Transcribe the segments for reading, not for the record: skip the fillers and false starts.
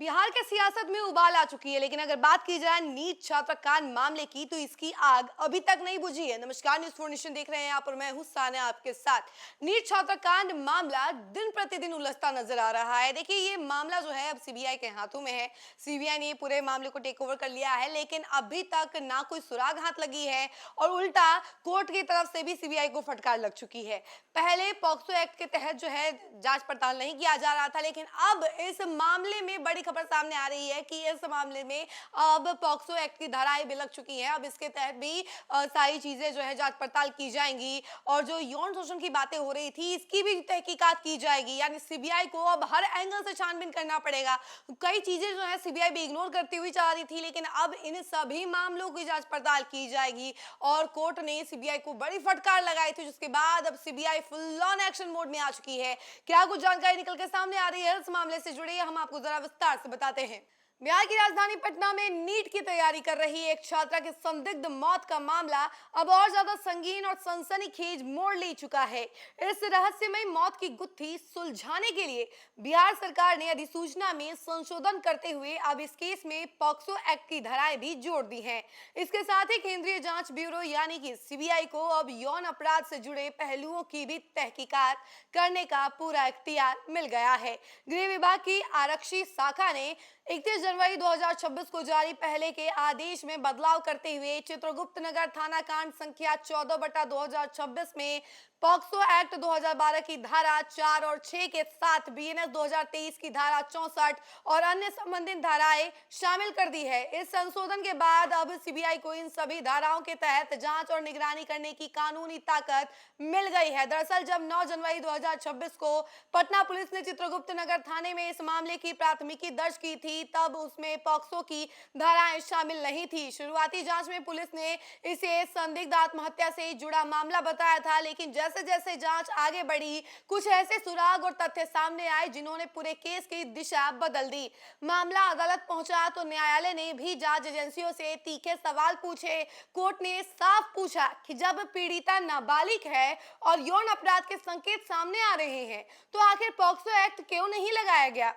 बिहार के सियासत में उबाल आ चुकी है, लेकिन अगर बात की जाए नीट छात्र कांड मामले की तो इसकी आग अभी तक नहीं बुझी है। नमस्कार, न्यूज़ 4 नेशन देख रहे हैं आप और मैं हूं सानिया आपके साथ। नीट छात्र कांड मामला दिन प्रतिदिन उलझता नजर आ रहा है। देखिए, ये मामला जो है अब सीबीआई के हाथों में है। सीबीआई ने पूरे मामले को टेक ओवर कर लिया है, लेकिन अभी तक ना कोई सुराग हाथ लगी है और उल्टा कोर्ट की तरफ से भी सीबीआई को फटकार लग चुकी है। पहले पॉक्सो एक्ट के तहत जो है जांच पड़ताल नहीं किया जा रहा था, लेकिन अब इस मामले में बड़ी खबर सामने आ रही है कि इस मामले में अब पॉक्सो एक्ट की धाराएं भी लग चुकी हैं। अब इसके तहत भी सारी चीजें जो है जांच पड़ताल की जाएंगी और जो यौन शोषण की बातें हो रही थी इसकी भी तहकीकात की जाएगी। यानी सीबीआई को अब हर एंगल से छानबीन करना पड़ेगा। कई चीजें जो है सीबीआई भी इग्नोर करती हुई जा रही थी, लेकिन अब इन सभी मामलों की जांच पड़ताल की जाएगी और कोर्ट ने सीबीआई को बड़ी फटकार लगाई थी, जिसके बाद अब CBI full on action mode में आ चुकी है। क्या कुछ जानकारी निकल के सामने आ रही है इस मामले से जुड़ी, हम आपको जरा विस्तार से बताते हैं। बिहार की राजधानी पटना में नीट की तैयारी कर रही एक छात्रा की संदिग्ध मौत का मामला अब और ज्यादा संगीन और सनसनीखेज मोड़ ले चुका है। इस रहस्यमय मौत की गुत्थी सुलझाने के लिए बिहार सरकार ने अधिसूचना में संशोधन करते हुए अब इस केस में पॉक्सो एक्ट की धाराएं भी जोड़ दी हैं। इसके साथ ही केंद्रीय जांच ब्यूरो यानी कि सीबीआई को अब यौन अपराध से जुड़े पहलुओं की भी तहकीकात करने का पूरा इख्तियार मिल गया है। गृह विभाग की आरक्षी शाखा ने 31 जनवरी 2026 को जारी पहले के आदेश में बदलाव करते हुए चित्रगुप्त नगर थाना कांड संख्या 14/2026 में पॉक्सो एक्ट 2012 की धारा 4 और 6 के साथ बीएनएस 2023 की धारा 64 और अन्य संबंधित धाराएं शामिल कर दी है। इस संशोधन के बाद अब सीबीआई को इन सभी धाराओं के तहत जांच और निगरानी करने की कानूनी ताकत मिल गई है। दरअसल जब 9 जनवरी 2026 को पटना पुलिस ने चित्रगुप्त नगर थाने में इस मामले की प्राथमिकी दर्ज की थी, तब उसमें पॉक्सो की धाराएं शामिल नहीं थी। शुरुआती जांच में पुलिस ने इसे संदिग्ध आत्महत्या से जुड़ा मामला बताया था, लेकिन जैसे जैसे जांच आगे बढ़ी कुछ ऐसे सुराग और तथ्य सामने आए जिन्होंने पूरे केस की दिशा बदल दी। मामला अदालत पहुंचा तो न्यायालय ने भी जांच एजेंसियों से तीखे सवाल पूछे। कोर्ट ने साफ पूछा कि जब पीड़िता नाबालिग है और यौन अपराध के संकेत सामने आ रहे हैं तो आखिर पॉक्सो एक्ट क्यों नहीं लगाया गया।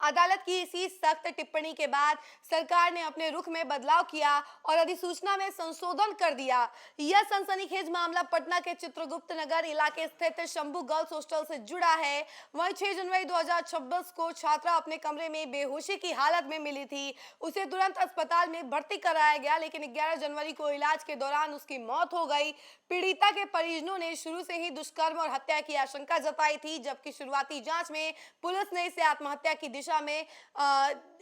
अदालत की इसी सख्त टिप्पणी के बाद सरकार ने अपने रुख में बदलाव किया और अधिसूचना में संशोधन कर दिया। यह सनसनीखेज मामला पटना के चित्रगुप्त नगर इलाके स्थित शंभू गर्ल्स हॉस्टल से जुड़ा है। वहीं 6 जनवरी 2026 को छात्रा अपने कमरे में बेहोशी की हालत में मिली थी। उसे तुरंत अस्पताल में भर्ती कराया गया, लेकिन 11 जनवरी को इलाज के दौरान उसकी मौत हो गई। पीड़िता के परिजनों ने शुरू से ही दुष्कर्म और हत्या की आशंका जताई थी, जबकि शुरुआती जांच में पुलिस ने इसे आत्महत्या की दिशा में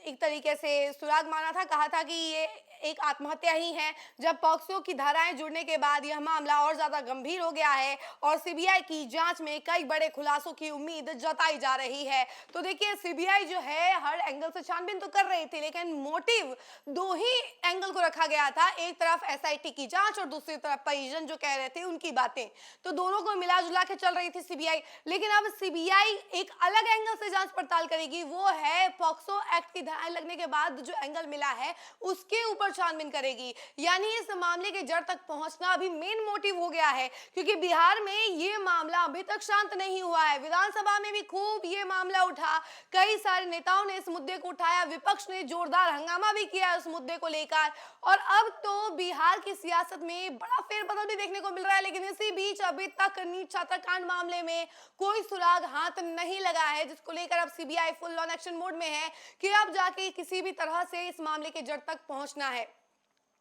एक तरीके से सुराग माना था। कहा था कि ये एक आत्महत्या ही है। जब पॉक्सो की धाराएं जुड़ने के बाद यह मामला और ज्यादा गंभीर हो गया है और सीबीआई की जांच में कई बड़े खुलासों की उम्मीद जताई जा रही है। तो देखिए, सीबीआई जो है हर एंगल से छानबीन तो कर रही थी, लेकिन मोटिव दो ही एंगल को रखा गया था। एक तरफ एसआईटी की जांच और दूसरी तरफ परिजन जो कह रहे थे उनकी बातें, तो दोनों को मिला जुला के चल रही थी सीबीआई। लेकिन अब सीबीआई एक अलग एंगल से जांच पड़ताल करेगी, वो है पॉक्सो एक्ट की धाराएं लगने के बाद जो एंगल मिला है उसके ऊपर छानबीन करेगी। यानी इस मामले के जड़ तक पहुंचना अभी मेन मोटिव हो गया है, क्योंकि बिहार में ये मामला अभी तक शांत नहीं हुआ है। विधानसभा में भी खूब ये मामला उठा, कई सारे नेताओं ने इस मुद्दे को उठाया, विपक्ष ने जोरदार हंगामा भी किया इस मुद्दे को लेकर। और अब तो बिहार की सियासत में बड़ा फेरबदल भी देखने को मिल रहा है, लेकिन इसी बीच अभी तक नीट छात्रकांड मामले में कोई सुराग हाथ नहीं लगा है, जिसको लेकर अब CBI full on action mode में है कि अब जाके किसी भी तरह से इस मामले के जड़ तक पहुंचना है।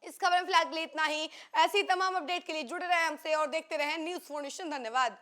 इस खबर में फिलहाल इतना ही। ऐसी तमाम अपडेट के लिए जुड़े रहे हमसे और देखते रहें न्यूज़ 4 नेशन। धन्यवाद।